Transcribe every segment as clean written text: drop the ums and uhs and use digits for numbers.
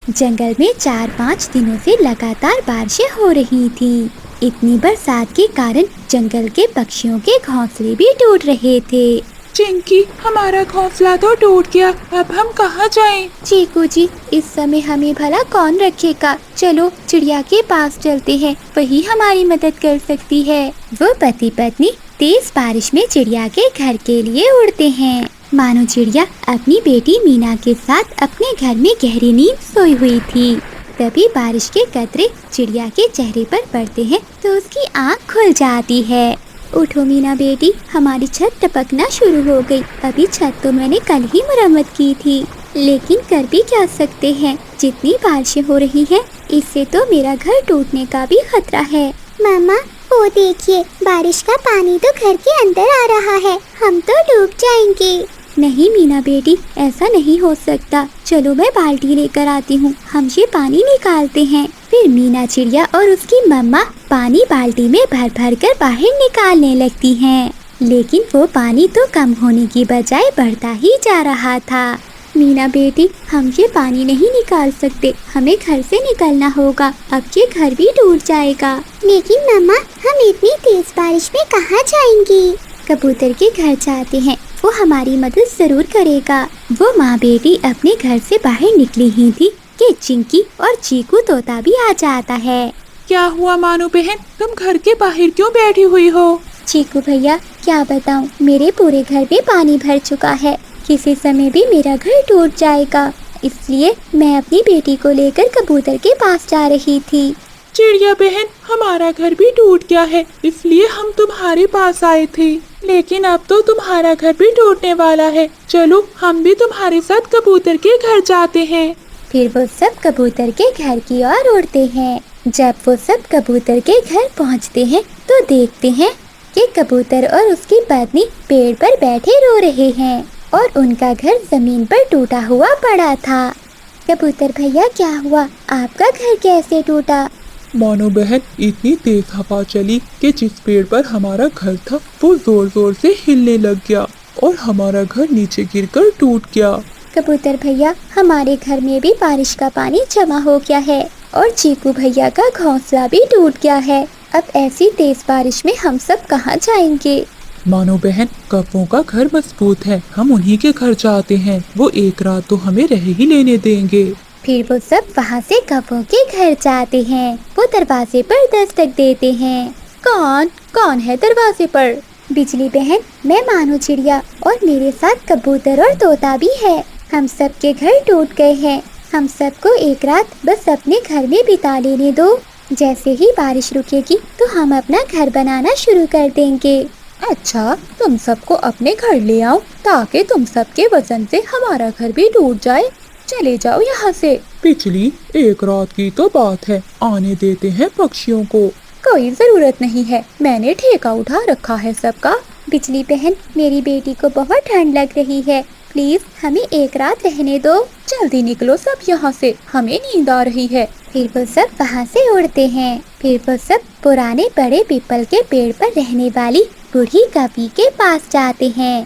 जंगल में 4-5 दिनों से लगातार बारिशें हो रही थी। इतनी बरसात के कारण जंगल के पक्षियों के घोंसले भी टूट रहे थे। चिंकी, हमारा घोंसला तो टूट गया, अब हम कहाँ जाएं? चीकू जी, इस समय हमें भला कौन रखेगा? चलो चिड़िया के पास चलते हैं, वही हमारी मदद कर सकती है। वो पति पत्नी तेज बारिश में चिड़िया के घर के लिए उड़ते हैं। मानो चिड़िया अपनी बेटी मीना के साथ अपने घर में गहरी नींद सोई हुई थी। तभी बारिश के कतरे चिड़िया के चेहरे पर पड़ते हैं तो उसकी आँख खुल जाती है। उठो मीना बेटी, हमारी छत टपकना शुरू हो गई। अभी छत तो मैंने कल ही मरम्मत की थी, लेकिन कर भी क्या सकते हैं, जितनी बारिशें हो रही हैं, इससे तो मेरा घर टूटने का भी खतरा है। मामा, वो देखिए, बारिश का पानी तो घर के अंदर आ रहा है, हम तो डूब जाएंगे। नहीं मीना बेटी, ऐसा नहीं हो सकता। चलो मैं बाल्टी लेकर आती हूँ, हम ये पानी निकालते हैं। फिर मीना चिड़िया और उसकी मम्मा पानी बाल्टी में भर भर कर बाहर निकालने लगती हैं। लेकिन वो पानी तो कम होने की बजाय बढ़ता ही जा रहा था। मीना बेटी, हम ये पानी नहीं निकाल सकते, हमें घर से निकलना होगा, अब ये घर भी टूट जाएगा। लेकिन मम्मा, हम इतनी तेज बारिश में कहाँ जाएंगी? कबूतर के घर जाते हैं, वो हमारी मदद जरूर करेगा। वो माँ बेटी अपने घर से बाहर निकली ही थी कि चिंकी और चीकू तोता भी आ जाता है। क्या हुआ मानो बहन, तुम घर के बाहर क्यों बैठी हुई हो? चीकू भैया, क्या बताऊँ, मेरे पूरे घर में पानी भर चुका है, किसी समय भी मेरा घर टूट जाएगा, इसलिए मैं अपनी बेटी को लेकर कबूतर के पास जा रही थी। चिड़िया बहन, हमारा घर भी टूट गया है, इसलिए हम तुम्हारे पास आए थे, लेकिन अब तो तुम्हारा घर भी टूटने वाला है। चलो हम भी तुम्हारे साथ कबूतर के घर जाते हैं। फिर वो सब कबूतर के घर की ओर उड़ते हैं। जब वो सब कबूतर के घर पहुंचते हैं तो देखते हैं कि कबूतर और उसकी पत्नी पेड़ पर बैठे रो रहे हैं और उनका घर जमीन पर टूटा हुआ पड़ा था। कबूतर भैया, क्या हुआ, आपका घर कैसे टूटा? मानो बहन, इतनी तेज हवा चली कि जिस पेड़ पर हमारा घर था वो जोर जोर से हिलने लग गया और हमारा घर नीचे गिरकर टूट गया। कबूतर भैया, हमारे घर में भी बारिश का पानी जमा हो गया है और चीकू भैया का घोंसला भी टूट गया है। अब ऐसी तेज बारिश में हम सब कहाँ जाएंगे? मानो बहन, कौवों का घर मजबूत है, हम उन्हीं के घर जाते हैं, वो एक रात तो हमें रह ही लेने देंगे। फिर वो सब वहाँ से कौवों के घर जाते हैं। वो दरवाजे पर दस्तक देते हैं। कौन कौन है दरवाजे पर? बिजली बहन, मैं मानो चिड़िया और मेरे साथ कबूतर और तोता भी है। हम सब के घर टूट गए हैं, हम सबको एक रात बस अपने घर में बिता लेने दो। जैसे ही बारिश रुकेगी तो हम अपना घर बनाना शुरू कर देंगे। अच्छा, तुम सबको अपने घर ले आओ ताकि तुम सबके वजन से हमारा घर भी टूट जाए। चले जाओ यहाँ से। पिछली एक रात की तो बात है, आने देते हैं पक्षियों को। कोई जरूरत नहीं है, मैंने ठेका उठा रखा है सबका। बिजली बहन, मेरी बेटी को बहुत ठंड लग रही है, प्लीज हमें एक रात रहने दो। जल्दी निकलो सब यहाँ से, हमें नींद आ रही है। फिर वो सब वहाँ से उड़ते हैं। फिर वो सब पुराने बड़े पीपल के पेड़ पर रहने वाली बूढ़ी कौवी के पास जाते हैं।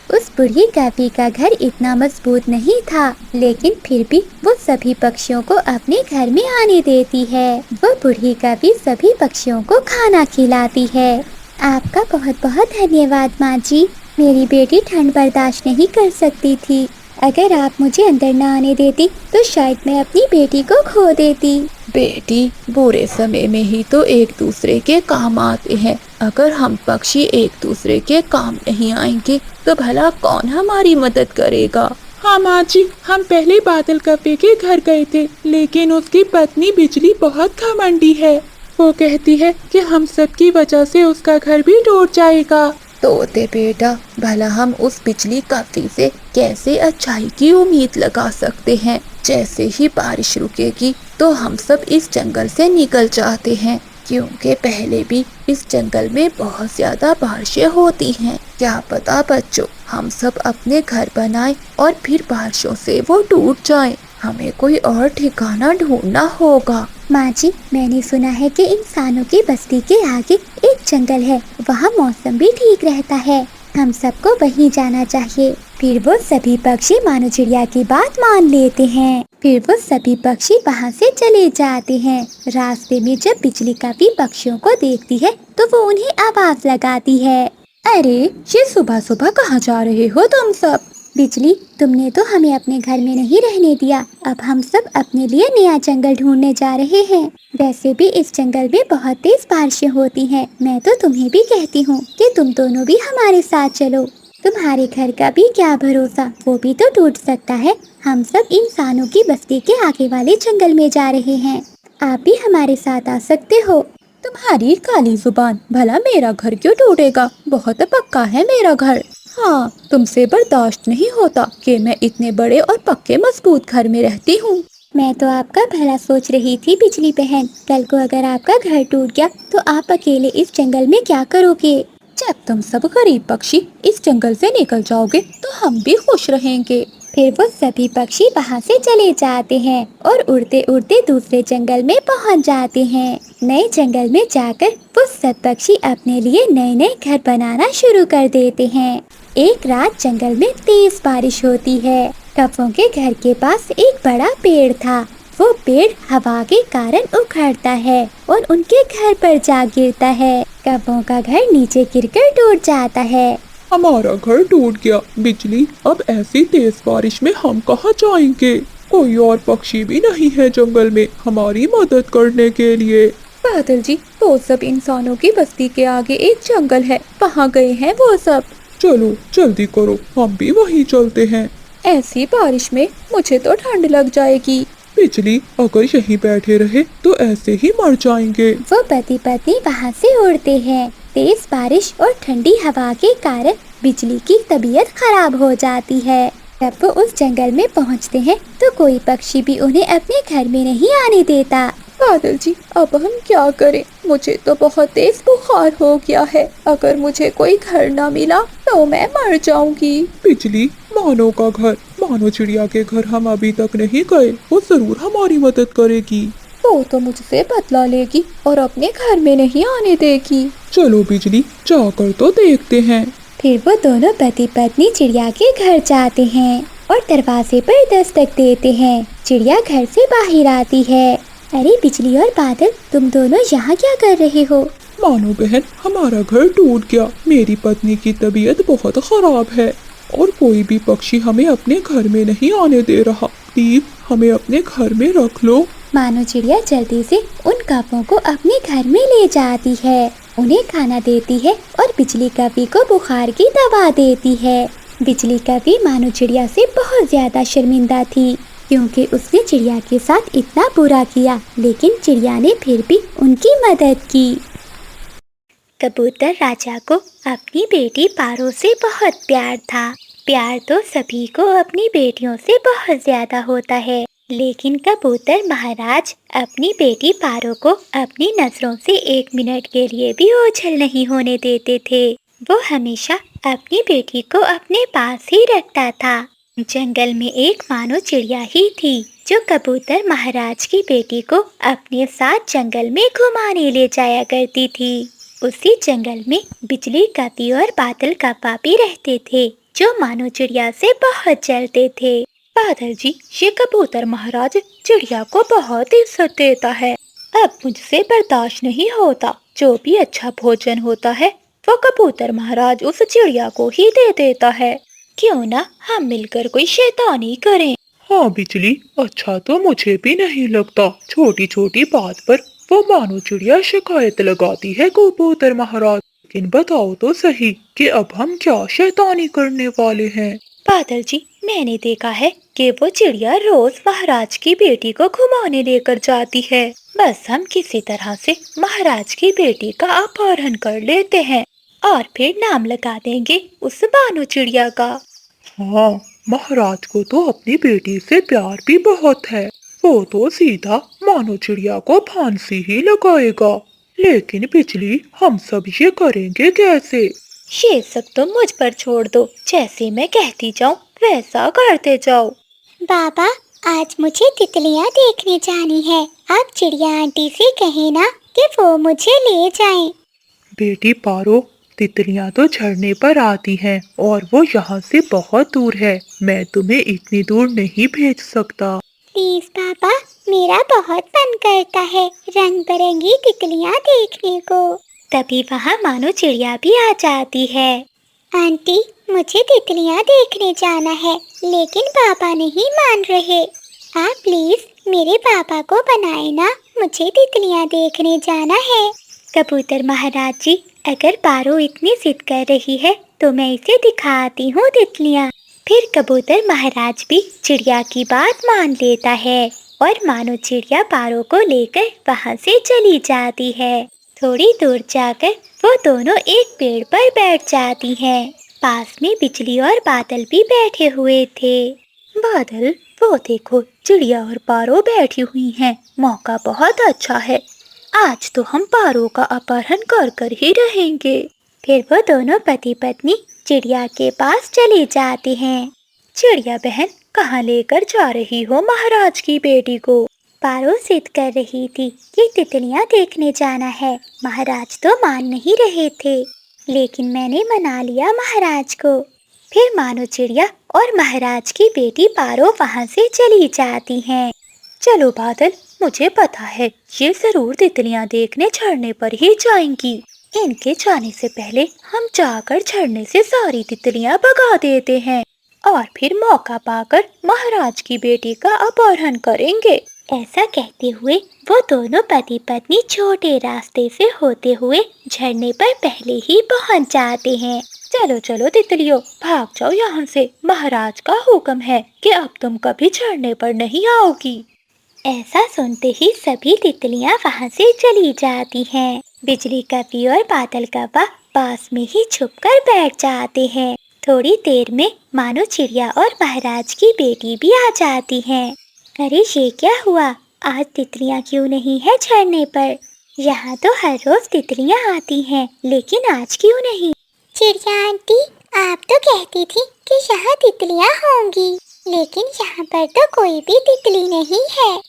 उस बूढ़ी कौवी का घर इतना मजबूत नहीं था, लेकिन फिर भी वो सभी पक्षियों को अपने घर में आने देती है। वो बूढ़ी कौवी सभी पक्षियों को खाना खिलाती है। आपका बहुत बहुत धन्यवाद माँ जी, मेरी बेटी ठंड बर्दाश्त नहीं कर सकती थी। अगर आप मुझे अंदर न आने देती तो शायद मैं अपनी बेटी को खो देती। बेटी, बुरे समय में ही तो एक दूसरे के काम आते हैं। अगर हम पक्षी एक दूसरे के काम नहीं आएंगे तो भला कौन हमारी मदद करेगा? हाँ माँ जी, हम पहले बादल कौवे के घर गए थे, लेकिन उसकी पत्नी बिजली बहुत घमंडी है। वो कहती है कि हम सब की वजह से उसका घर भी टूट जाएगा। तोते बेटा, भला हम उस बिजली कौवे से कैसे अच्छाई की उम्मीद लगा सकते हैं? जैसे ही बारिश रुकेगी तो हम सब इस जंगल से निकल जाते हैं, क्योंकि पहले भी इस जंगल में बहुत ज्यादा बारिशें होती हैं। क्या पता बच्चों, हम सब अपने घर बनाएं और फिर बारिशों से वो टूट जाएं। हमें कोई और ठिकाना ढूंढना होगा। माँ जी, मैंने सुना है कि इंसानों की बस्ती के आगे एक जंगल है, वहाँ मौसम भी ठीक रहता है, हम सबको वहीं जाना चाहिए। फिर वो सभी पक्षी मानो चिड़िया की बात मान लेते हैं। फिर वो सभी पक्षी वहाँ से चले जाते हैं। रास्ते में जब बिजली कभी पक्षियों को देखती है तो वो उन्हें आवाज लगाती है। अरे, ये सुबह सुबह कहाँ जा रहे हो तुम सब? बिजली, तुमने तो हमें अपने घर में नहीं रहने दिया। अब हम सब अपने लिए नया जंगल ढूंढने जा रहे हैं। वैसे भी इस जंगल में बहुत तेज बारिशें होती हैं। मैं तो तुम्हें भी कहती हूँ कि तुम दोनों भी हमारे साथ चलो। तुम्हारे घर का भी क्या भरोसा, वो भी तो टूट सकता है। हम सब इंसानों की बस्ती के आगे वाले जंगल में जा रहे हैं। आप भी हमारे साथ आ सकते हो। तुम्हारी काली जुबान, भला मेरा घर क्यों टूटेगा? बहुत पक्का है मेरा घर। हाँ, तुमसे बर्दाश्त नहीं होता कि मैं इतने बड़े और पक्के मजबूत घर में रहती हूँ। मैं तो आपका भला सोच रही थी बिजली बहन। कल को अगर आपका घर टूट गया तो आप अकेले इस जंगल में क्या करोगे? जब तुम सब गरीब पक्षी इस जंगल से निकल जाओगे तो हम भी खुश रहेंगे। फिर वो सभी पक्षी वहाँ से चले जाते हैं और उड़ते उड़ते दूसरे जंगल में पहुँच जाते हैं। नए जंगल में जाकर वो सब पक्षी अपने लिए नए नए घर बनाना शुरू कर देते हैं। एक रात जंगल में तेज बारिश होती है। कौवों के घर के पास एक बड़ा पेड़ था। वो पेड़ हवा के कारण उखड़ता है और उनके घर पर जा गिरता है। कौवों का घर नीचे गिरकर टूट जाता है। हमारा घर टूट गया। बिजली, अब ऐसी तेज बारिश में हम कहाँ जाएंगे? कोई और पक्षी भी नहीं है जंगल में हमारी मदद करने के लिए। बादल जी, वो सब इंसानों की बस्ती के आगे एक जंगल है, वहाँ गए हैं वो सब। चलो जल्दी करो, हम भी वहीं चलते हैं। ऐसी बारिश में मुझे तो ठंड लग जाएगी। बिजली, अगर यहीं बैठे रहे तो ऐसे ही मर जाएंगे। वो पति पत्नी वहाँ से उड़ते हैं। तेज बारिश और ठंडी हवा के कारण बिजली की तबीयत खराब हो जाती है। जब वो उस जंगल में पहुँचते हैं तो कोई पक्षी भी उन्हें अपने घर में नहीं आने देता। बादल जी, अब हम क्या करें? मुझे तो बहुत तेज बुखार हो गया है। अगर मुझे कोई घर ना मिला तो मैं मर जाऊंगी। बिजली, मानो का घर, मानो चिड़िया के घर हम अभी तक नहीं गए। वो जरूर हमारी मदद करेगी। वो तो मुझसे बदला लेगी और अपने घर में नहीं आने देगी। चलो बिजली, जाकर तो देखते हैं। फिर वो दोनों पति पत्नी चिड़िया के घर जाते हैं और दरवाजे पर दस्तक देते हैं। चिड़िया घर से बाहर आती है। अरे बिजली और बादल, तुम दोनों यहाँ क्या कर रहे हो? मानो बहन, हमारा घर टूट गया। मेरी पत्नी की तबीयत बहुत खराब है और कोई भी पक्षी हमें अपने घर में नहीं आने दे रहा। प्लीज हमें अपने घर में रख लो। मानो चिड़िया जल्दी से उन कौवों को अपने घर में ले जाती है, उन्हें खाना देती है और बिजली कवि को बुखार की दवा देती है। बिजली कवि मानो चिड़िया से बहुत ज्यादा शर्मिंदा थी क्योंकि उसने चिड़िया के साथ इतना बुरा किया, लेकिन चिड़िया ने फिर भी उनकी मदद की। कबूतर राजा को अपनी बेटी पारो से बहुत प्यार था। प्यार तो सभी को अपनी बेटियों से बहुत ज्यादा होता है, लेकिन कबूतर महाराज अपनी बेटी पारो को अपनी नजरों से 1 मिनट के लिए भी ओझल नहीं होने देते थे। वो हमेशा अपनी बेटी को अपने पास ही रखता था। जंगल में एक मानो चिड़िया ही थी जो कबूतर महाराज की बेटी को अपने साथ जंगल में घुमाने ले जाया करती थी। उसी जंगल में बिजली कवि और बादल कव्वा भी रहते थे जो मानो चिड़िया से बहुत जलते थे। बादल जी, ये कबूतर महाराज चिड़िया को बहुत इज्जत देता है। अब मुझसे बर्दाश्त नहीं होता। जो भी अच्छा भोजन होता है वो कबूतर महाराज उस चिड़िया को ही दे देता है। क्यों ना हम मिलकर कोई शैतानी करें? हाँ बिजली, अच्छा तो मुझे भी नहीं लगता। छोटी छोटी बात पर वो मानो चिड़िया शिकायत लगाती है कबूतर महाराज। लेकिन बताओ तो सही कि अब हम क्या शैतानी करने वाले हैं? बादल जी, मैंने देखा है कि वो चिड़िया रोज महाराज की बेटी को घुमाने लेकर जाती है। बस हम किसी तरह से महाराज की बेटी का अपहरण कर लेते हैं और फिर नाम लगा देंगे उस बानो चिड़िया का। हाँ, महाराज को तो अपनी बेटी से प्यार भी बहुत है। वो तो सीधा मानो चिड़िया को फांसी ही लगाएगा। लेकिन बिजली, हम सब ये करेंगे कैसे? ये सब तो मुझ पर छोड़ दो। जैसे मैं कहती जाऊँ वैसा करते जाओ। बाबा, आज मुझे तितलियाँ देखने जानी है। आप चिड़िया आंटी से कहें ना कि वो मुझे ले जाएं। बेटी पारो, तितलियां तो झरने पर आती हैं और वो यहाँ से बहुत दूर है। मैं तुम्हें इतनी दूर नहीं भेज सकता। प्लीज पापा, मेरा बहुत मन करता है रंग बिरंगी तितलियाँ देखने को। तभी वहाँ मानो चिड़िया भी आ जाती है। आंटी, मुझे तितलियाँ देखने जाना है, लेकिन पापा नहीं मान रहे। आप प्लीज मेरे पापा को बनाए ना, मुझे तितलियाँ देखने जाना है। कबूतर महाराज जी, अगर पारो इतनी जिद कर रही है तो मैं इसे दिखाती हूँ तितलियाँ। फिर कबूतर महाराज भी चिड़िया की बात मान लेता है और मानो चिड़िया पारो को लेकर वहाँ से चली जाती है। थोड़ी दूर जाकर वो दोनों एक पेड़ पर बैठ जाती हैं। पास में बिजली और बादल भी बैठे हुए थे। बादल, वो देखो चिड़िया और पारो बैठी हुई हैं। मौका बहुत अच्छा है, आज तो हम पारो का अपहरण कर कर ही रहेंगे। फिर वो दोनों पति पत्नी चिड़िया के पास चली जाती हैं। चिड़िया बहन, कहाँ लेकर जा रही हो महाराज की बेटी को? पारो जिद कर रही थी कि तितलियाँ देखने जाना है। महाराज तो मान नहीं रहे थे, लेकिन मैंने मना लिया महाराज को। फिर मानो चिड़िया और महाराज की बेटी पारो वहाँ से चली जाती हैं। चलो बादल, मुझे पता है ये जरूर तितलियाँ देखने झरने पर ही जाएंगी। इनके जाने से पहले हम जाकर झरने से सारी तितलियाँ भगा देते हैं और फिर मौका पाकर महाराज की बेटी का अपहरण करेंगे। ऐसा कहते हुए वो दोनों पति पत्नी छोटे रास्ते से होते हुए झरने पर पहले ही पहुंच जाते हैं। चलो चलो तितलियों, भाग जाओ यहाँ से। महाराज का हुक्म है कि अब तुम कभी झरने पर नहीं आओगी। ऐसा सुनते ही सभी तितलियाँ वहाँ से चली जाती हैं। बिजली कवि और बादल कव्वा पास में ही छुपकर बैठ जाते हैं। थोड़ी देर में मानो चिड़िया और महाराज की बेटी भी आ जाती हैं। अरे ये क्या हुआ, आज तितलियाँ क्यों नहीं है झरने पर? यहाँ तो हर रोज तितलियाँ आती हैं, लेकिन आज क्यों नहीं? चिड़िया आंटी, आप तो कहती थी कि यहाँ तितलियाँ होंगी, लेकिन यहाँ पर तो कोई भी तितली नहीं है।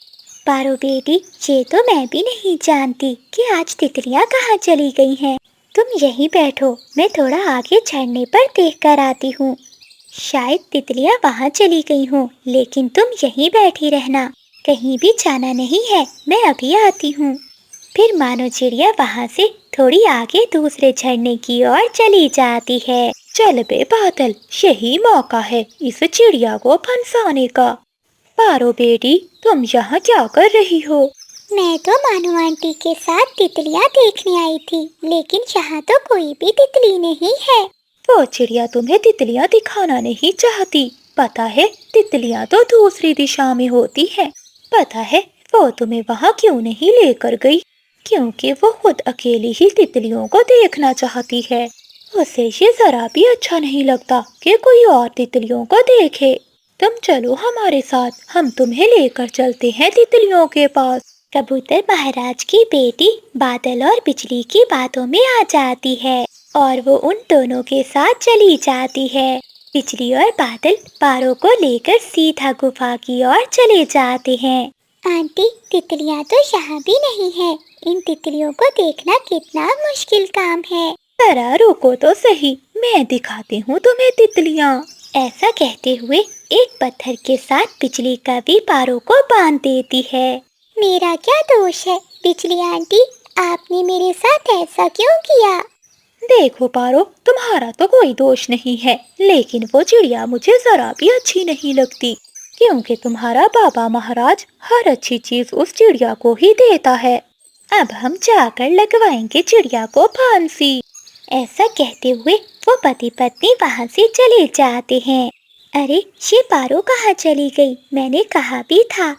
पारो बेटी, ये तो मैं भी नहीं जानती कि आज तितलियाँ कहाँ चली गई हैं। तुम यहीं बैठो, मैं थोड़ा आगे झरने पर देख कर आती हूँ। शायद तितलियाँ वहाँ चली गई हों, लेकिन तुम यहीं बैठी रहना, कहीं भी जाना नहीं है, मैं अभी आती हूँ। फिर मानो चिड़िया वहाँ से थोड़ी आगे दूसरे झरने की ओर चली जाती है। चल बे बादल, यही मौका है इस चिड़िया को फंसाने का। पारो बेटी, तुम यहाँ क्या कर रही हो? मैं तो मानो आंटी के साथ तितलियाँ देखने आई थी, लेकिन यहाँ तो कोई भी तितली नहीं है। वो चिड़िया तुम्हें तितलियाँ दिखाना नहीं चाहती। पता है तितलियाँ तो दूसरी दिशा में होती है। पता है वो तुम्हें वहाँ क्यों नहीं लेकर गई? क्योंकि वो खुद अकेली ही तितलियों को देखना चाहती है। उसे ये जरा भी अच्छा नहीं लगता कि कोई और तितलियों को देखे। तुम चलो हमारे साथ, हम तुम्हें लेकर चलते हैं तितलियों के पास। कबूतर महाराज की बेटी बादल और बिजली की बातों में आ जाती है और वो उन दोनों के साथ चली जाती है। बिजली और बादल पारो को लेकर सीधा गुफा की ओर चले जाते हैं। आंटी, तितलियाँ तो यहाँ भी नहीं है। इन तितलियों को देखना कितना मुश्किल काम है। जरा रुको तो सही, मैं दिखाती हूँ तुम्हें तितलियाँ। ऐसा कहते हुए एक पत्थर के साथ बिजली का भी पारो को बांध देती है। मेरा क्या दोष है बिजली आंटी, आपने मेरे साथ ऐसा क्यों किया? देखो पारो, तुम्हारा तो कोई दोष नहीं है, लेकिन वो चिड़िया मुझे जरा भी अच्छी नहीं लगती, क्योंकि तुम्हारा बाबा महाराज हर अच्छी चीज उस चिड़िया को ही देता है। अब हम जाकर लगवाएंगे चिड़िया को फांसी। ऐसा कहते हुए वो पति पत्नी वहाँ से चले जाते हैं। अरे ये पारो कहाँ चली गई? मैंने कहा भी था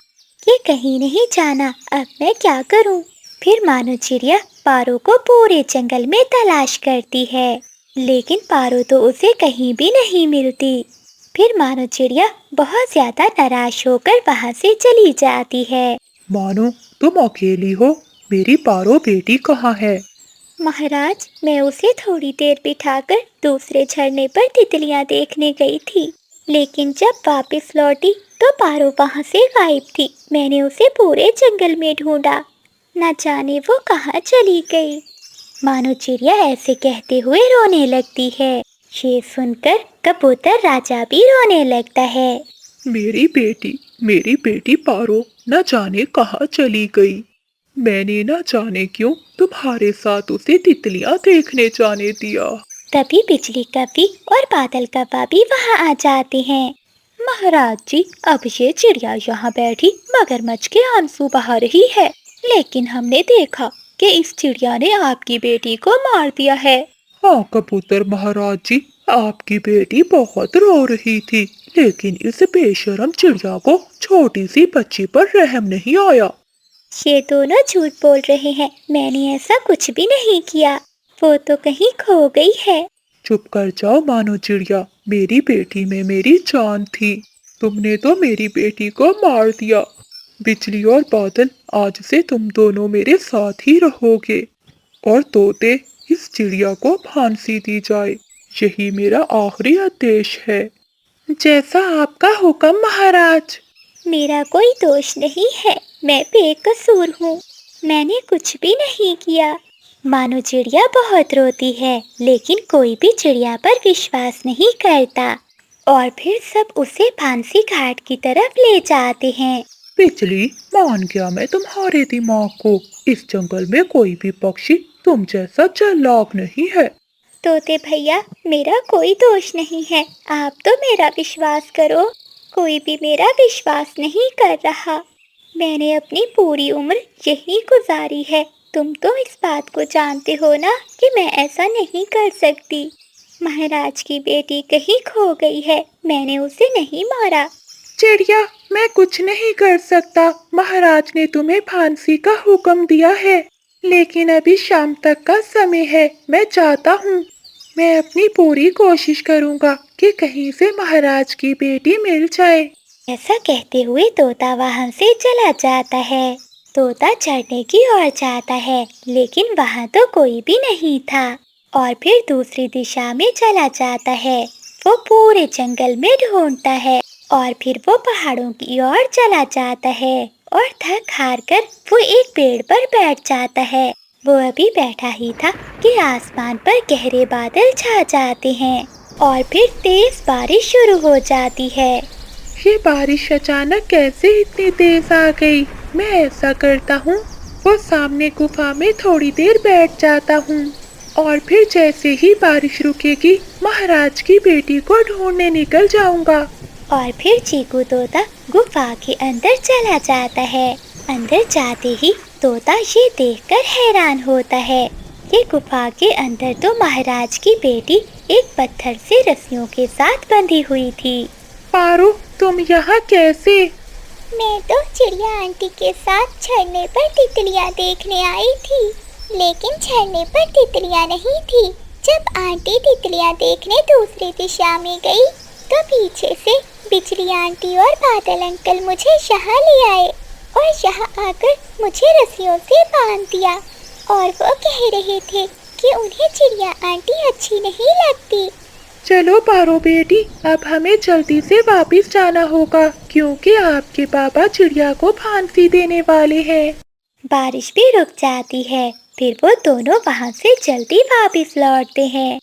कि कहीं नहीं जाना, अब मैं क्या करूँ? फिर मानो चिड़िया पारो को पूरे जंगल में तलाश करती है, लेकिन पारो तो उसे कहीं भी नहीं मिलती। फिर मानो चिड़िया बहुत ज्यादा निराश होकर वहाँ से चली जाती है। मानो, तुम अकेली हो, मेरी पारो बेटी कहाँ है? महाराज, मैं उसे थोड़ी देर बिठाकर दूसरे झरने पर तितलियाँ देखने गई थी, लेकिन जब वापस लौटी तो पारो वहाँ से गायब थी। मैंने उसे पूरे जंगल में ढूंढा, न जाने वो कहाँ चली गई। मानो चिड़िया ऐसे कहते हुए रोने लगती है। ये सुनकर कबूतर राजा भी रोने लगता है। मेरी बेटी पारो न जाने कहाँ चली गई। मैंने न जाने क्यों तुम्हारे साथ उसे तितलियां देखने जाने दिया। तभी बिजली कवि और बादल कव्वा भी वहाँ आ जाते हैं। महाराज जी, अब ये चिड़िया यहाँ बैठी मगरमच्छ के आंसू बहा रही है, लेकिन हमने देखा कि इस चिड़िया ने आपकी बेटी को मार दिया है। हाँ कबूतर महाराज जी, आपकी बेटी बहुत रो रही थी, लेकिन इस बेशरम चिड़िया को छोटी सी बच्ची पर रहम नहीं आया। ये दोनों झूठ बोल रहे हैं, मैंने ऐसा कुछ भी नहीं किया, वो तो कहीं खो गई है। चुप कर जाओ मानो चिड़िया, मेरी बेटी में मेरी जान थी, तुमने तो मेरी बेटी को मार दिया। बिजली और बादल, आज से तुम दोनों मेरे साथ ही रहोगे। और तोते, इस चिड़िया को फांसी दी जाए, यही मेरा आखिरी आदेश है। जैसा आपका हुक्म महाराज। मेरा कोई दोष नहीं है, मैं बेकसूर हूँ, मैंने कुछ भी नहीं किया। मानो चिड़िया बहुत रोती है, लेकिन कोई भी चिड़िया पर विश्वास नहीं करता और फिर सब उसे फांसी घाट की तरफ ले जाते हैं। बिजली, मान गया मैं तुम्हारे दिमाग को। इस जंगल में कोई भी पक्षी तुम जैसा चालाक नहीं है। तोते भैया, मेरा कोई दोष नहीं है, आप तो मेरा विश्वास करो। कोई भी मेरा विश्वास नहीं कर रहा। मैंने अपनी पूरी उम्र यही गुजारी है। तुम तो इस बात को जानते हो ना कि मैं ऐसा नहीं कर सकती। महाराज की बेटी कहीं खो गई है, मैंने उसे नहीं मारा। चिड़िया, मैं कुछ नहीं कर सकता। महाराज ने तुम्हें फांसी का हुक्म दिया है, लेकिन अभी शाम तक का समय है, मैं चाहता हूँ। मैं अपनी पूरी कोशिश करूँगा कि कहीं से महाराज की बेटी मिल जाए। ऐसा कहते हुए तोता वहाँ से चला जाता है। तोता चढ़ने की ओर जाता है, लेकिन वहाँ तो कोई भी नहीं था और फिर दूसरी दिशा में चला जाता है। वो पूरे जंगल में ढूंढता है और फिर वो पहाड़ों की ओर चला जाता है और थक हार कर वो एक पेड़ पर बैठ जाता है। वो अभी बैठा ही था कि आसमान पर गहरे बादल छा जाते हैं और फिर तेज बारिश शुरू हो जाती है। ये बारिश अचानक कैसे इतनी तेज आ गई? मैं ऐसा करता हूँ, वो सामने गुफा में थोड़ी देर बैठ जाता हूँ और फिर जैसे ही बारिश रुकेगी, महाराज की बेटी को ढूंढने निकल जाऊंगा। और फिर चीकू तोता गुफा के अंदर चला जाता है। अंदर जाते ही तोता ये देखकर हैरान होता है कि गुफा के अंदर तो महाराज की बेटी एक पत्थर से रस्सियों के साथ बंधी हुई थी। पारो, तुम यहाँ कैसे? मैं तो चिड़िया आंटी के साथ झरने पर तितलियाँ देखने आई थी, लेकिन झरने पर तितलियाँ नहीं थी। जब आंटी तितलियाँ देखने दूसरी दिशा में गई, तो पीछे से बिजली आंटी और बादल अंकल मुझे यहाँ ले आए और यहाँ आकर मुझे रस्सियों से बांध दिया और वो कह रहे थे कि उन्हें चिड़िया आंटी अच्छी नहीं लगती। चलो पारो बेटी, अब हमें जल्दी से वापस जाना होगा, क्योंकि आपके पापा चिड़िया को फांसी देने वाले हैं। बारिश भी रुक जाती है, फिर वो दोनों वहाँ से जल्दी वापस लौटते हैं।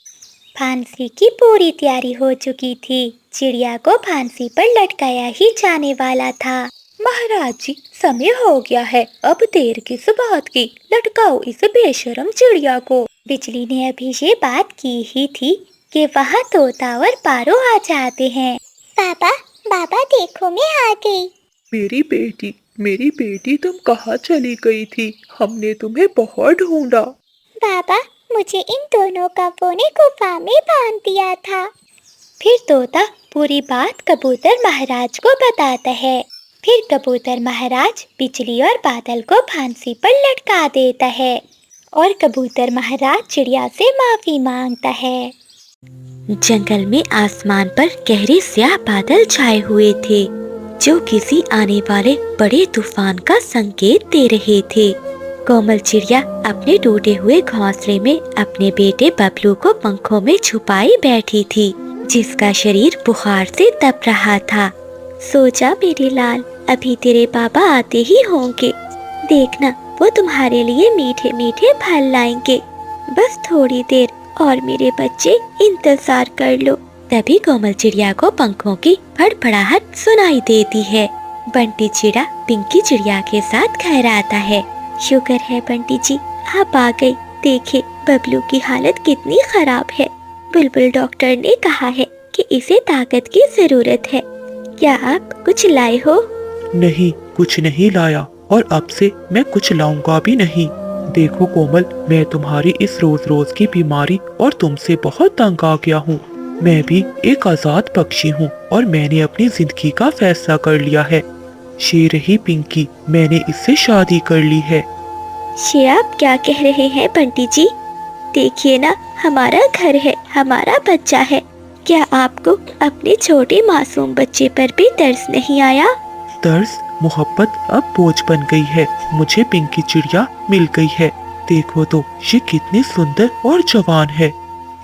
फांसी की पूरी तैयारी हो चुकी थी। चिड़िया को फांसी पर लटकाया ही जाने वाला था। महाराज जी, समय हो गया है, अब देर किस बात की, लटकाओ इस बेशरम चिड़िया को। बिजली ने अभी ये बात की ही थी कि वहाँ तोता और पारो आ जाते हैं। पापा, बाबा देखो, मैं आ गई। मेरी बेटी तुम कहाँ चली गई थी? हमने तुम्हें बहुत ढूंढा। बाबा, मुझे इन दोनों कौवों ने गुफा में बांध दिया था। फिर तोता पूरी बात कबूतर महाराज को बताता है। फिर कबूतर महाराज बिजली और बादल को फांसी पर लटका देता है और कबूतर महाराज चिड़िया से माफी मांगता है। जंगल में आसमान पर गहरे स्याह बादल छाए हुए थे, जो किसी आने वाले बड़े तूफान का संकेत दे रहे थे। कोमल चिड़िया अपने टूटे हुए घोंसले में अपने बेटे बबलू को पंखों में छुपाई बैठी थी, जिसका शरीर बुखार से तप रहा था। सो जा मेरे लाल, अभी तेरे पापा आते ही होंगे। देखना, वो तुम्हारे लिए मीठे मीठे फल लाएंगे। बस थोड़ी देर और मेरे बच्चे, इंतजार कर लो, तभी कोमल चिड़िया को पंखों की फड़फड़ाहट सुनाई देती है। बंटी चिड़ा पिंकी चिड़िया के साथ घर आता है। शुक्र है बंटी जी, आप आ गई। देखे बबलू की हालत कितनी खराब है। बुलबुल डॉक्टर ने कहा है कि इसे ताकत की जरूरत है। क्या आप कुछ लाए हो? नहीं, कुछ नहीं लाया और अब से मैं कुछ लाऊंगा भी नहीं। देखो कोमल, मैं तुम्हारी इस रोज रोज की बीमारी और तुमसे बहुत तंग आ गया हूँ। मैं भी एक आजाद पक्षी हूँ और मैंने अपनी जिंदगी का फैसला कर लिया है। शेर रही पिंकी, मैंने इससे शादी कर ली है। ये आप क्या कह रहे हैं बंटी जी? देखिए ना, हमारा घर है, हमारा बच्चा है। क्या आपको अपने छोटे मासूम बच्चे पर भी तरस नहीं आया? तरस, मोहब्बत अब बोझ बन गई है। मुझे पिंकी चिड़िया मिल गई है। देखो तो ये कितनी सुंदर और जवान है।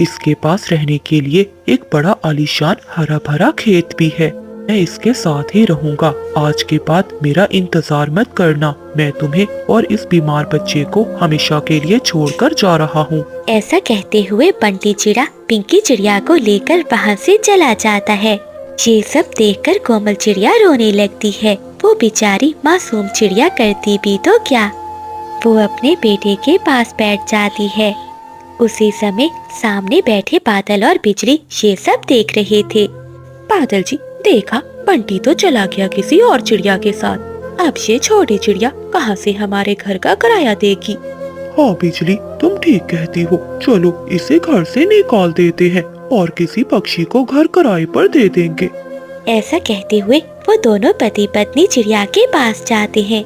इसके पास रहने के लिए एक बड़ा आलीशान हरा भरा खेत भी है। मैं इसके साथ ही रहूंगा। आज के बाद मेरा इंतजार मत करना। मैं तुम्हें और इस बीमार बच्चे को हमेशा के लिए छोड़कर जा रहा हूँ। ऐसा कहते हुए बंटी चिड़ा पिंकी चिड़िया को लेकर वहाँ से चला जाता है। ये सब देखकर कोमल चिड़िया रोने लगती है। वो बेचारी मासूम चिड़िया करती भी तो क्या, वो अपने बेटे के पास बैठ जाती है। उसी समय सामने बैठे बादल और बिजली ये सब देख रहे थे। बादल जी, देखा, बंटी तो चला गया किसी और चिड़िया के साथ। अब ये छोटी चिड़िया कहाँ से हमारे घर का किराया देगी? हाँ बिजली, तुम ठीक कहती हो। चलो इसे घर से निकाल देते हैं और किसी पक्षी को घर किराए पर दे देंगे। ऐसा कहते हुए वो दोनों पति पत्नी चिड़िया के पास जाते हैं।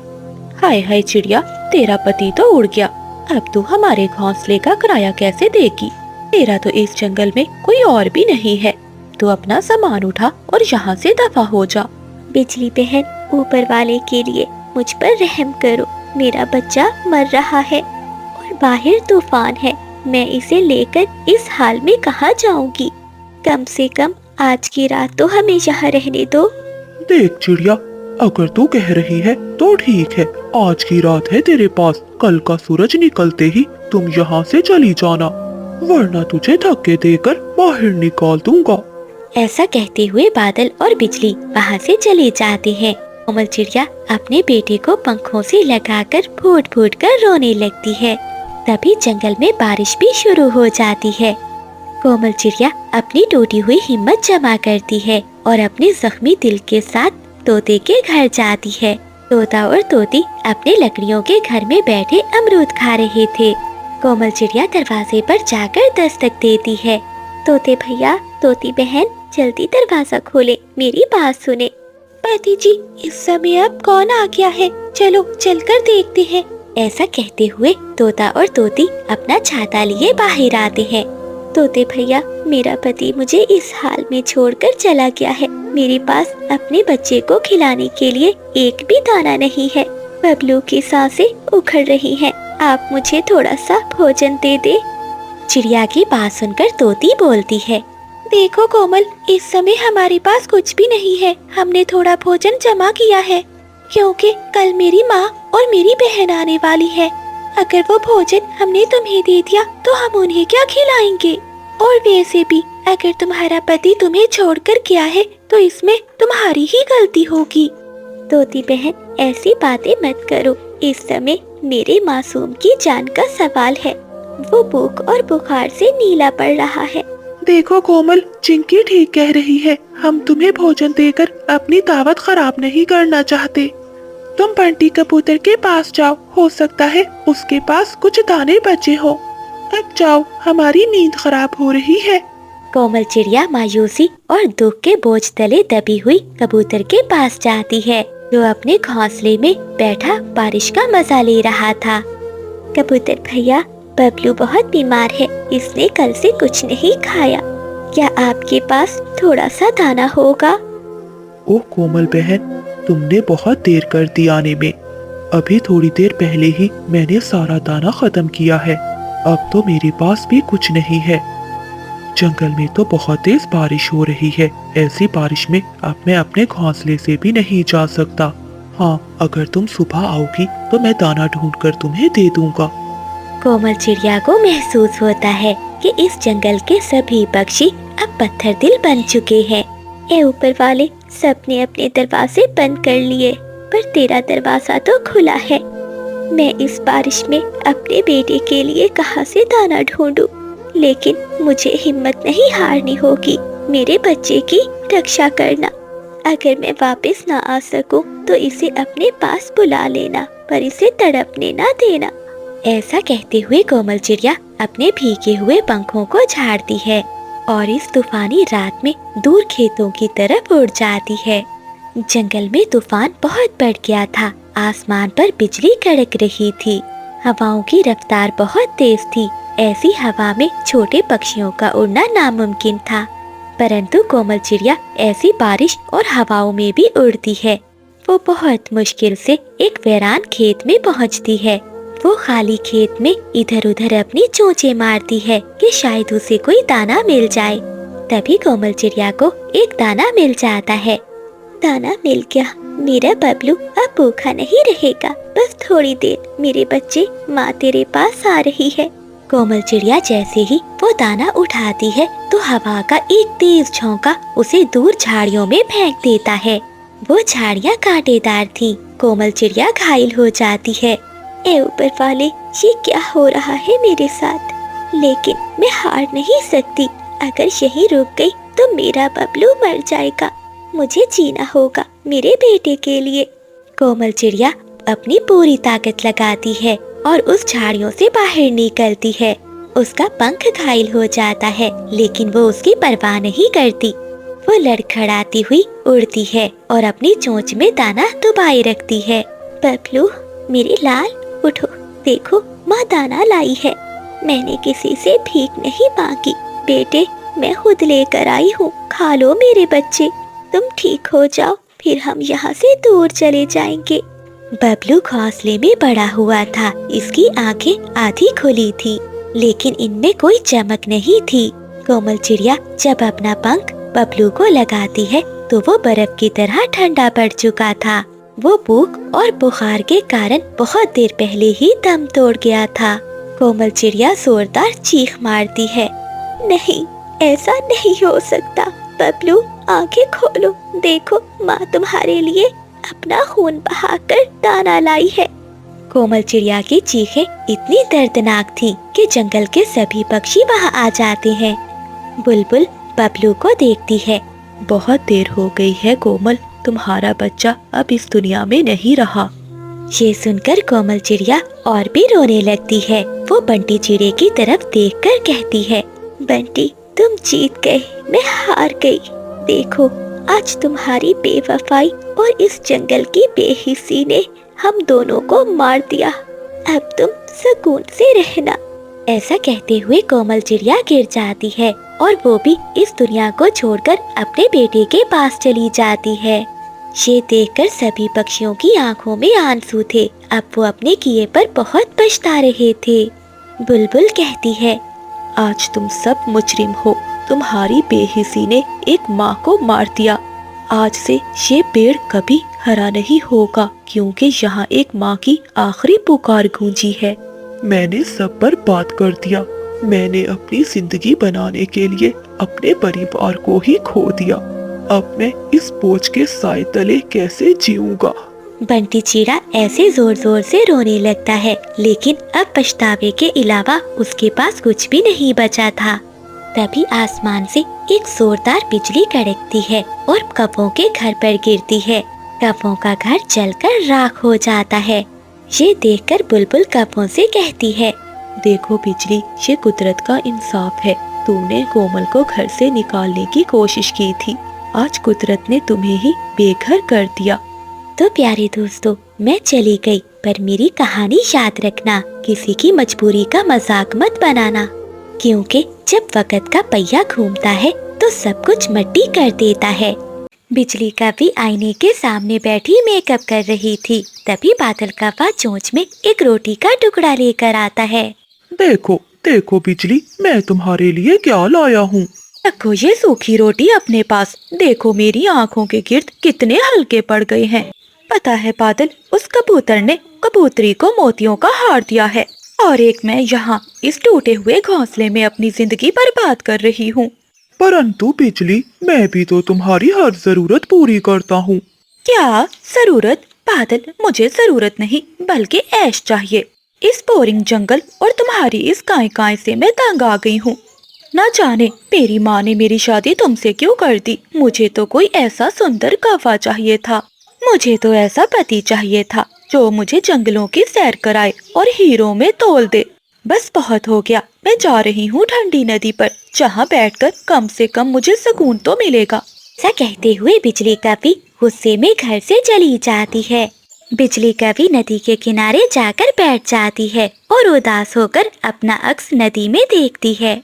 हाय हाय चिड़िया, तेरा पति तो उड़ गया। अब तू हमारे घोंसले का किराया कैसे देगी? तेरा तो इस जंगल में कोई और भी नहीं है। तू अपना सामान उठा और यहाँ से दफा हो जा। बिजली बहन, ऊपर वाले के लिए मुझ पर रहम करो। मेरा बच्चा मर रहा है और बाहर तूफान है। मैं इसे लेकर इस हाल में कहाँ जाऊंगी? कम से कम आज की रात तो हमें यहाँ रहने दो। देख चिड़िया, अगर तू कह रही है तो ठीक है। आज की रात है तेरे पास। कल का सूरज निकलते ही तुम यहाँ से चली जाना, वरना तुझे धक्के देकर बाहर निकाल दूंगा। ऐसा कहते हुए बादल और बिजली वहाँ से चले जाते हैं। कोमल चिड़िया अपने बेटे को पंखों से लगाकर फूट फूट कर रोने लगती है। तभी जंगल में बारिश भी शुरू हो जाती है। कोमल चिड़िया अपनी टूटी हुई हिम्मत जमा करती है और अपने जख्मी दिल के साथ तोते के घर जाती है। तोता और तोती अपने लकड़ियों के घर में बैठे अमरूद खा रहे थे। कोमल चिड़िया दरवाजे पर जाकर दस्तक देती है। तोते भैया, तोती बहन, जल्दी दरवाजा खोले, मेरी बात सुने। पति जी, इस समय अब कौन आ गया है? चलो चलकर देखते हैं। ऐसा कहते हुए तोता और तोती अपना छाता लिए बाहर आते हैं। तोते भैया, मेरा पति मुझे इस हाल में छोड़कर चला गया है। मेरे पास अपने बच्चे को खिलाने के लिए एक भी दाना नहीं है। बबलू की सांसें उखड़ रही हैं। आप मुझे थोड़ा सा भोजन दे दे। चिड़िया की बात सुनकर तोती बोलती है, देखो कोमल, इस समय हमारे पास कुछ भी नहीं है। हमने थोड़ा भोजन जमा किया है क्योंकि कल मेरी माँ और मेरी बहन आने वाली है। अगर वो भोजन हमने तुम्हें दे दिया तो हम उन्हें क्या खिलाएंगे? और वैसे भी अगर तुम्हारा पति तुम्हें छोड़कर गया है तो इसमें तुम्हारी ही गलती होगी। तोती बहन, ऐसी बातें मत करो। इस समय मेरे मासूम की जान का सवाल है। वो भूख और बुखार से नीला पड़ रहा है। देखो कोमल, चिंकी ठीक कह रही है। हम तुम्हें भोजन देकर अपनी दावत खराब नहीं करना चाहते। तुम बंटी कबूतर के पास जाओ, हो सकता है उसके पास कुछ दाने बचे हो। अब जाओ, हमारी नींद खराब हो रही है। कोमल चिड़िया मायूसी और दुख के बोझ तले दबी हुई कबूतर के पास जाती है, जो अपने घोंसले में बैठा बारिश का मजा ले रहा था। कबूतर भैया, बबलू बहुत बीमार है। इसने कल से कुछ नहीं खाया। क्या आपके पास थोड़ा सा दाना होगा? ओह कोमल बहन, तुमने बहुत देर कर दी आने में। अभी थोड़ी देर पहले ही मैंने सारा दाना खत्म किया है। अब तो मेरे पास भी कुछ नहीं है। जंगल में तो बहुत तेज बारिश हो रही है। ऐसी बारिश में अब मैं अपने घोंसले से भी नहीं जा सकता। हाँ, अगर तुम सुबह आओगी तो मैं दाना ढूंढकर तुम्हें दे दूंगा। कोमल चिड़िया को महसूस होता है कि इस जंगल के सभी पक्षी अब पत्थर दिल बन चुके हैं। ए ऊपर वाले, सबने अपने दरवाजे बंद कर लिए, पर तेरा दरवाजा तो खुला है। मैं इस बारिश में अपने बेटे के लिए कहाँ से दाना ढूंढूं? लेकिन मुझे हिम्मत नहीं हारनी होगी मेरे बच्चे की रक्षा करना। अगर मैं वापस ना आ सकूं तो इसे अपने पास बुला लेना, पर इसे तड़पने ना देना। ऐसा कहते हुए कोमल चिड़िया अपने भीगे हुए पंखों को झाड़ती है और इस तूफानी रात में दूर खेतों की तरफ उड़ जाती है। जंगल में तूफान बहुत बढ़ गया था। आसमान पर बिजली कड़क रही थी। हवाओं की रफ्तार बहुत तेज थी। ऐसी हवा में छोटे पक्षियों का उड़ना नामुमकिन था, परंतु कोमल चिड़िया ऐसी बारिश और हवाओं में भी उड़ती है। वो बहुत मुश्किल से एक वीरान खेत में पहुंचती है। वो खाली खेत में इधर उधर अपनी चोंचें मारती है कि शायद उसे कोई दाना मिल जाए। तभी कोमल चिड़िया को एक दाना मिल जाता है। दाना मिल गया, मेरा बबलू अब भूखा नहीं रहेगा। बस थोड़ी देर, मेरे बच्चे, माँ तेरे पास आ रही है। कोमल चिड़िया जैसे ही वो दाना उठाती है तो हवा का एक तेज झोंका उसे दूर झाड़ियों में फेंक देता है। वो झाड़ियाँ कांटेदार थी। कोमल चिड़िया घायल हो जाती है। ए ऊपर वाले, ये क्या हो रहा है मेरे साथ? लेकिन मैं हार नहीं सकती। अगर यही रुक गई तो मेरा बबलू मर जाएगा। मुझे जीना होगा मेरे बेटे के लिए। कोमल चिड़िया अपनी पूरी ताकत लगाती है और उस झाड़ियों से बाहर निकलती है। उसका पंख घायल हो जाता है, लेकिन वो उसकी परवाह नहीं करती। वो लड़खड़ाती हुई उड़ती है और अपनी चोंच में दाना दबाए रखती है। बबलू मेरे लाल, उठो, देखो माँ दाना लाई है। मैंने किसी से भीख नहीं मांगी। बेटे, मैं खुद लेकर आई हूँ, खा लो मेरे बच्चे। तुम ठीक हो जाओ, फिर हम यहाँ से दूर चले जाएंगे। बबलू घोंसले में बड़ा हुआ था। इसकी आंखें आधी खुली थी, लेकिन इनमें कोई चमक नहीं थी। कोमल चिड़िया जब अपना पंख बबलू को लगाती है तो वो बर्फ की तरह ठंडा पड़ चुका था। वो भूख और बुखार के कारण बहुत देर पहले ही दम तोड़ गया था। कोमल चिड़िया जोरदार चीख मारती है, नहीं, ऐसा नहीं हो सकता। बबलू, आंखें खोलो, देखो माँ तुम्हारे लिए अपना खून बहाकर दाना लाई है। कोमल चिड़िया की चीखें इतनी दर्दनाक थी कि जंगल के सभी पक्षी वहाँ आ जाते हैं। बुलबुल बबलू को देखती है। बहुत देर हो गई है कोमल, तुम्हारा बच्चा अब इस दुनिया में नहीं रहा। ये सुनकर कोमल चिड़िया और भी रोने लगती है। वो बंटी चिड़े की तरफ देखकर कहती है, बंटी तुम जीत गए, मैं हार गई। देखो, आज तुम्हारी बेवफाई और इस जंगल की बेहिस्सी ने हम दोनों को मार दिया। अब तुम सुकून से रहना। ऐसा कहते हुए कोमल चिड़िया गिर जाती है और वो भी इस दुनिया को छोड़कर अपने बेटे के पास चली जाती है। ये देखकर सभी पक्षियों की आंखों में आंसू थे। अब वो अपने किए पर बहुत पछता रहे थे। बुलबुल कहती है, आज तुम सब मुजरिम हो। तुम्हारी बेहिसी ने एक माँ को मार दिया। आज से ये पेड़ कभी हरा नहीं होगा, क्योंकि यहाँ एक माँ की आखिरी पुकार गूंजी है। मैंने सब पर बात कर दिया। मैंने अपनी जिंदगी बनाने के लिए अपने परिवार को ही खो दिया। अब मैं इस बोझ के साए तले कैसे जीऊंगा? बंटी चिड़ा ऐसे जोर जोर से रोने लगता है, लेकिन अब पछतावे के अलावा उसके पास कुछ भी नहीं बचा था। तभी आसमान से एक जोरदार बिजली कड़कती है और कौवों के घर पर गिरती है। कौवों का घर जलकर राख हो जाता है। ये देखकर बुलबुल कौवों से कहती है, देखो बिजली, ये कुदरत का इंसाफ है। तूने कोमल को घर से निकालने की कोशिश की थी, आज कुदरत ने तुम्हें ही बेघर कर दिया। तो प्यारे दोस्तों, मैं चली गई, पर मेरी कहानी याद रखना, किसी की मजबूरी का मजाक मत बनाना, क्योंकि जब वक्त का पहिया घूमता है तो सब कुछ मिट्टी कर देता है। बिजली का भी आईने के सामने बैठी मेकअप कर रही थी। तभी बादल का वह चोंच में एक रोटी का टुकड़ा लेकर आता है। देखो देखो बिजली, मैं तुम्हारे लिए क्या लाया हूँ। रखो ये सूखी रोटी अपने पास। देखो मेरी आँखों के गिर्द कितने हल्के पड़ गए हैं। पता है बादल, उस कबूतर ने कबूतरी को मोतियों का हार दिया है, और एक मैं यहाँ इस टूटे हुए घोंसले में अपनी जिंदगी बर्बाद कर रही हूँ। परंतु बिजली, मैं भी तो तुम्हारी हर जरूरत पूरी करता हूँ। क्या जरूरत? बादल, मुझे जरूरत नहीं बल्कि ऐश चाहिए। इस बोरिंग जंगल और तुम्हारी इस काय काय से मैं तंग आ गई हूँ। न जाने मेरी माँ ने मेरी शादी तुमसे क्यों कर दी। मुझे तो कोई ऐसा सुंदर कौवा चाहिए था। मुझे तो ऐसा पति चाहिए था जो मुझे जंगलों की सैर कराए और हीरों में तोल दे। बस बहुत हो गया। मैं जा रही हूँ ठंडी नदी पर, जहाँ बैठकर कम से कम मुझे सुकून तो मिलेगा। ऐसा कहते हुए बिजली कवि गुस्से में घर से चली जाती है। बिजली कवि नदी के किनारे जाकर बैठ जाती है और उदास होकर अपना अक्स नदी में देखती है।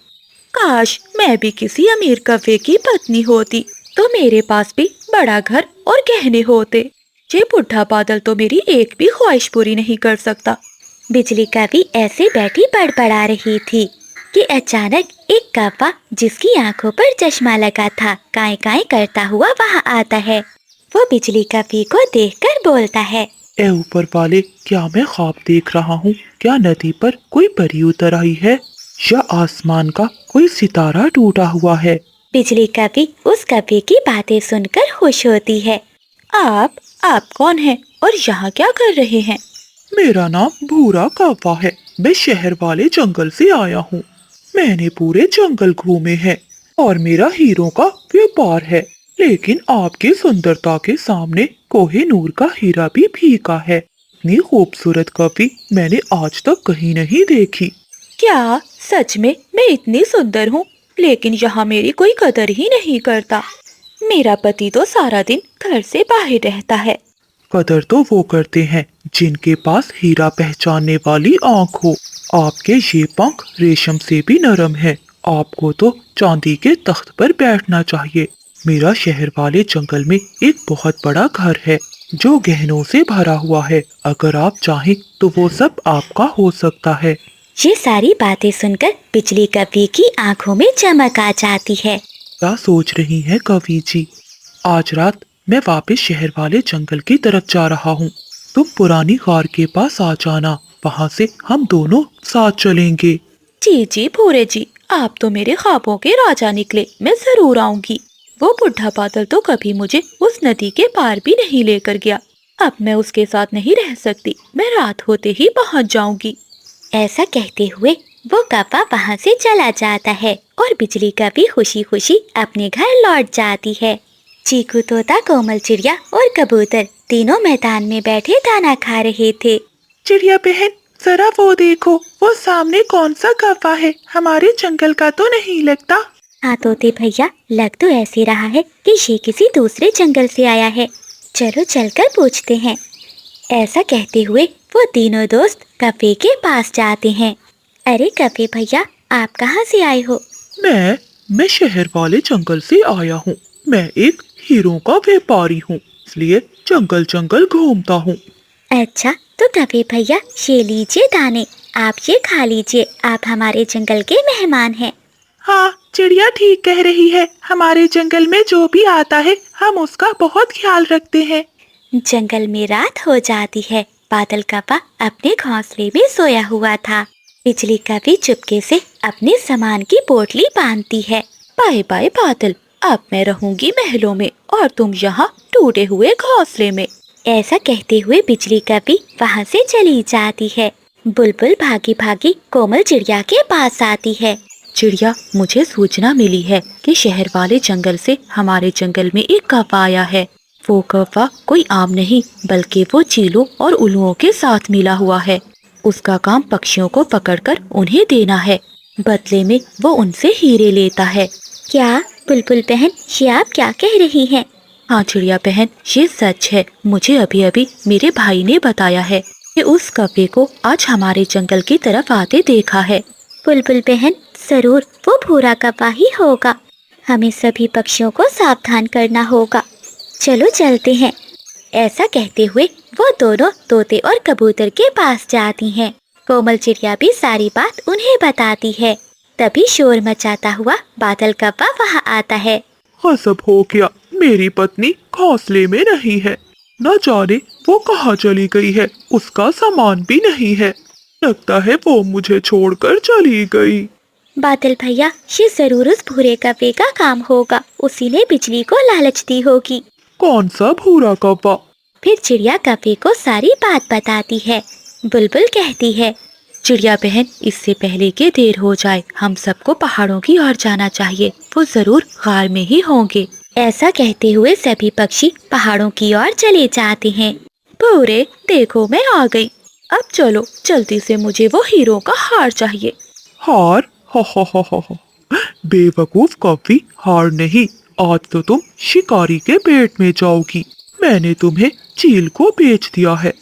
काश मैं भी किसी अमीर कव्वे की पत्नी होती तो मेरे पास भी बड़ा घर और गहने होते। ये बुढ़ा बादल तो मेरी एक भी ख्वाहिश पूरी नहीं कर सकता। बिजली कवि ऐसे बैठी बड़बड़ा रही थी कि अचानक एक कौवा, जिसकी आंखों पर चश्मा लगा था, काय काय करता हुआ वहां आता है। वो बिजली कवि को देखकर बोलता है, ए ऊपर वाले, क्या मैं ख्वाब देख रहा हूँ? क्या नदी पर कोई परी उतर आई है या आसमान का कोई सितारा टूटा हुआ है? बिजली कवि उस कौवे की बातें सुनकर खुश होती है। आप कौन हैं और यहाँ क्या कर रहे हैं? मेरा नाम भूरा कौवा है। मैं शहर वाले जंगल से आया हूँ। मैंने पूरे जंगल घूमे हैं और मेरा हीरों का व्यापार है, लेकिन आपकी सुंदरता के सामने कोहिनूर का हीरा भी फीका है। इतनी खूबसूरत कवि मैंने आज तक कहीं नहीं देखी। क्या सच में मैं इतनी सुंदर हूँ? लेकिन यहाँ मेरी कोई कदर ही नहीं करता। मेरा पति तो सारा दिन घर से बाहर रहता है। कदर तो वो करते हैं जिनके पास हीरा पहचानने वाली आँख हो। आपके ये पंख रेशम से भी नरम है। आपको तो चांदी के तख्त पर बैठना चाहिए। मेरा शहर वाले जंगल में एक बहुत बड़ा घर है जो गहनों से भरा हुआ है। अगर आप चाहें तो वो सब आपका हो सकता है। ये सारी बातें सुनकर बिजली कवि की आंखों में चमक आ जाती है। क्या सोच रही हैं कवि जी? आज रात मैं वापस शहर वाले जंगल की तरफ जा रहा हूँ। तुम पुरानी गार के पास आ जाना, वहाँ से हम दोनों साथ चलेंगे। जी भूरे जी, आप तो मेरे ख्वाबों के राजा निकले। मैं जरूर आऊंगी। वो बुढ़ा बादल तो कभी मुझे उस नदी के पार भी नहीं लेकर गया। अब मैं उसके साथ नहीं रह सकती। मैं रात होते ही पहुँच जाऊंगी। ऐसा कहते हुए वो कौवा वहाँ से चला जाता है और बिजली कवि खुशी खुशी अपने घर लौट जाती है। चीकू तोता, कोमल चिड़िया और कबूतर तीनों मैदान में बैठे दाना खा रहे थे। चिड़िया बहन, जरा वो देखो, वो सामने कौन सा कौवा है? हमारे जंगल का तो नहीं लगता। हाँ तोते भैया, लग तो ऐसे रहा है कि ये किसी दूसरे जंगल से आया है। चलो चलकर पूछते हैं। ऐसा कहते हुए वो तीनों दोस्त कौवे के पास जाते हैं। अरे कौवे भैया, आप कहाँ से आए हो? मैं शहर वाले जंगल से आया हूँ। मैं एक हीरों का व्यापारी हूँ, इसलिए जंगल जंगल घूमता हूँ। अच्छा, तो कौवे भैया ये लीजिए दाने, आप ये खा लीजिए। आप हमारे जंगल के मेहमान हैं। हाँ, चिड़िया ठीक कह रही है। हमारे जंगल में जो भी आता है हम उसका बहुत ख्याल रखते हैं। जंगल में रात हो जाती है। बादल कौवा अपने घोंसले में सोया हुआ था। बिजली कवि चुपके से अपने सामान की पोटली बांधती है। बाय बाय बादल, अब मैं रहूंगी महलों में और तुम यहाँ टूटे हुए घोंसले में। ऐसा कहते हुए बिजली कवि वहाँ से चली जाती है। बुलबुल भागी भागी कोमल चिड़िया के पास आती है। चिड़िया, मुझे सूचना मिली है कि शहर वाले जंगल से हमारे जंगल में एक कौवा आया है। वो कौवा कोई आम नहीं बल्कि वो चीलों और उल्लुओं के साथ मिला हुआ है। उसका काम पक्षियों को पकड़कर उन्हें देना है। बदले में वो उनसे हीरे लेता है। क्या बुलबुल बहन, ये आप क्या कह रही हैं? हाँ चिड़िया बहन, ये सच है। मुझे अभी अभी मेरे भाई ने बताया है कि उस कौवे को आज हमारे जंगल की तरफ आते देखा है। बुलबुल बहन, जरूर वो भूरा कौवा ही होगा। हमें सभी पक्षियों को सावधान करना होगा। चलो चलते हैं। ऐसा कहते हुए वो दोनों तोते और कबूतर के पास जाती हैं। कोमल चिड़िया भी सारी बात उन्हें बताती है। तभी शोर मचाता हुआ बादल कौवा वहाँ आता है। गजब हो गया, मेरी पत्नी घोंसले में नहीं है। न जाने वो कहाँ चली गई है। उसका सामान भी नहीं है। लगता है वो मुझे छोड़कर चली गई। बादल भैया, ये जरूर उस भूरे कौवे का काम होगा। उसी ने बिजली को लालच दी होगी। कौन सा भूरा कौवा? फिर चिड़िया कौवे को सारी बात बताती है। बुलबुल कहती है, चिड़िया बहन, इससे पहले कि देर हो जाए हम सबको पहाड़ों की ओर जाना चाहिए। वो जरूर गार में ही होंगे। ऐसा कहते हुए सभी पक्षी पहाड़ों की ओर चले जाते हैं। भूरे, देखो मैं आ गई। अब चलो जल्दी से, मुझे वो हीरो का हार चाहिए। हार? हो। बेवकूफ कौवी, हार नहीं। आज तो तुम शिकारी के पेट में जाओगी। मैंने तुम्हें चील को बेच दिया है।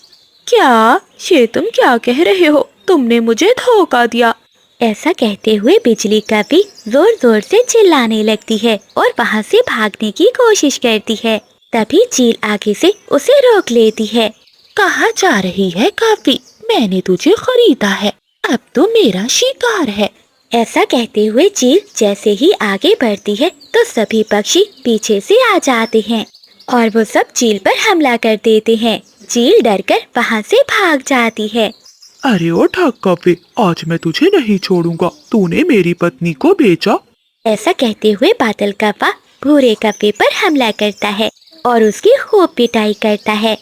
क्या? ये तुम क्या कह रहे हो? तुमने मुझे धोखा दिया। ऐसा कहते हुए बिजली कौवी जोर जोर से चिल्लाने लगती है और वहाँ से भागने की कोशिश करती है। तभी चील आगे से उसे रोक लेती है। कहाँ जा रही है कौवी? मैंने तुझे खरीदा है, अब तो मेरा शिकार है। ऐसा कहते हुए चील जैसे ही आगे बढ़ती है तो सभी पक्षी पीछे से आ जाते हैं और वो सब चील पर हमला कर देते हैं। चील डरकर वहाँ से भाग जाती है। अरे ओ ठग कौवे, आज मैं तुझे नहीं छोड़ूंगा। तूने मेरी पत्नी को बेचा। ऐसा कहते हुए बादल कौवा भूरे कौवे पर हमला करता है और उसकी खूब पिटाई करता है।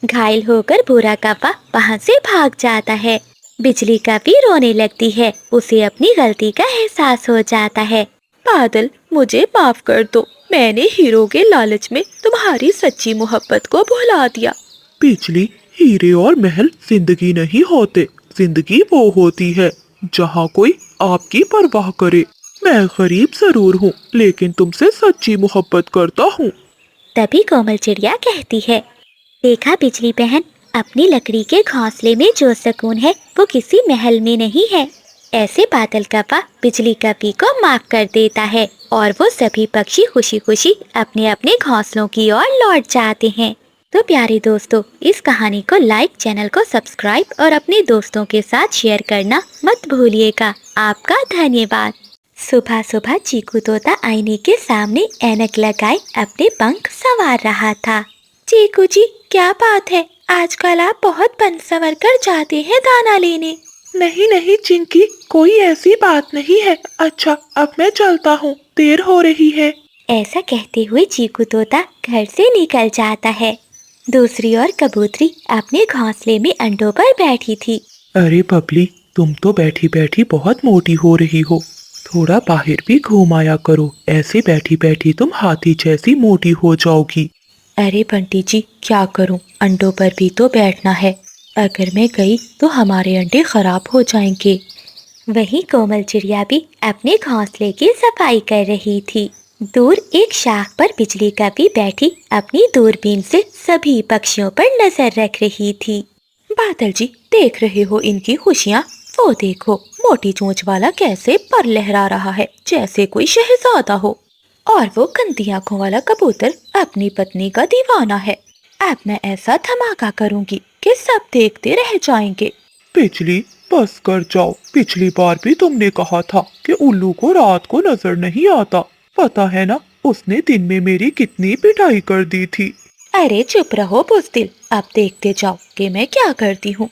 घायल होकर भूरा कौवा वहाँ से भाग जाता है। बिजली कौवी रोने लगती है। उसे अपनी गलती का एहसास हो जाता है। बादल, मुझे माफ कर दो। मैंने हीरो के लालच में तुम्हारी सच्ची मोहब्बत को भुला दिया। बिजली, हीरे और महल जिंदगी नहीं होते। जिंदगी वो होती है जहाँ कोई आपकी परवाह करे। मैं गरीब जरूर हूँ, लेकिन तुमसे सच्ची मोहब्बत करता हूँ। तभी कोमल चिड़िया कहती है, देखा बिजली बहन, अपनी लकड़ी के घोंसले में जो सुकून है वो किसी महल में नहीं है। ऐसे बादल कौवा बिजली कौवी को माफ कर देता है और वो सभी पक्षी खुशी खुशी अपने अपने घोंसलों की ओर लौट जाते हैं। तो प्यारे दोस्तों, इस कहानी को लाइक, चैनल को सब्सक्राइब और अपने दोस्तों के साथ शेयर करना मत भूलिएगा। आपका धन्यवाद। सुबह सुबह चीकू तोता आईने के सामने ऐनक लगाए अपने पंख संवार रहा था। चीकू जी, क्या बात है? आजकल आप बहुत बन संवर कर जाते हैं दाना लेने। नहीं नहीं चिंकी, कोई ऐसी बात नहीं है। अच्छा, अब मैं चलता हूँ, देर हो रही है। ऐसा कहते हुए चीकू तोता घर से निकल जाता है। दूसरी ओर कबूतरी अपने घोंसले में अंडों पर बैठी थी। अरे बबली, तुम तो बैठी बैठी बहुत मोटी हो रही हो। थोड़ा बाहर भी घूम आया करो। ऐसे बैठी बैठी तुम हाथी जैसी मोटी हो जाओगी। अरे बंटी जी, क्या करूं? अंडों पर भी तो बैठना है। अगर मैं गई तो हमारे अंडे खराब हो जाएंगे। वहीं कोमल चिड़िया भी अपने घोंसले की सफाई कर रही थी। दूर एक शाख पर बिजली कौवी बैठी अपनी दूरबीन से सभी पक्षियों पर नजर रख रही थी। बादल जी, देख रहे हो इनकी खुशियाँ? वो देखो, मोटी चोंच वाला कैसे पर लहरा रहा है जैसे कोई शहजादा हो। और वो गंदी आंखों वाला कबूतर अपनी पत्नी का दीवाना है। अब मैं ऐसा धमाका करूंगी कि सब देखते रह जाएंगे। बिजली, बस कर जाओ। पिछली बार भी तुमने कहा था कि उल्लू को रात को नजर नहीं आता। पता है ना, उसने दिन में मेरी कितनी पिटाई कर दी थी। अरे चुप रहो बुज़दिल, अब देखते जाओ कि मैं क्या करती हूँ।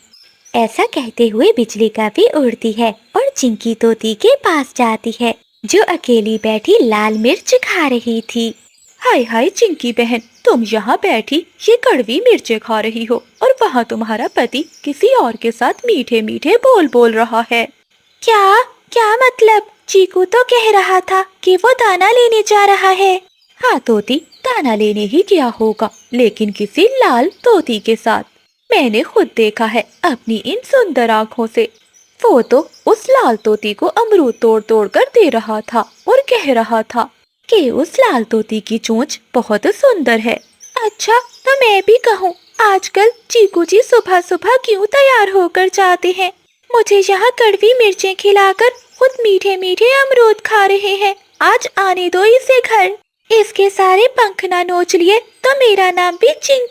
ऐसा कहते हुए बिजली कौवी उड़ती है और चिंकी तोती के पास जाती है, जो अकेली बैठी लाल मिर्च खा रही थी। हाय हाय चिंकी बहन, तुम यहाँ बैठी ये कड़वी मिर्चें खा रही हो और वहाँ तुम्हारा पति किसी और के साथ मीठे मीठे बोल बोल रहा है। क्या क्या मतलब? चीकू तो कह रहा था कि वो दाना लेने जा रहा है। हाँ तोती, दाना लेने ही गया होगा, लेकिन किसी लाल तोती के साथ। मैंने खुद देखा है अपनी इन सुंदर आँखों से। वो तो उस लाल तोती को अमरूद तोड़ तोड़ कर दे रहा था और कह रहा था कि उस लाल तोती की चोंच बहुत सुंदर है। अच्छा, तो मैं भी कहूँ, आजकल चीकू जी सुबह सुबह क्यों तैयार होकर जाते हैं? मुझे यहाँ कड़वी मिर्चें खिलाकर खुद मीठे मीठे अमरूद खा रहे हैं। आज आने दो इसे घर। इसके सारे पंख ना नोच लिए तो मेरा नाम भी चिंकी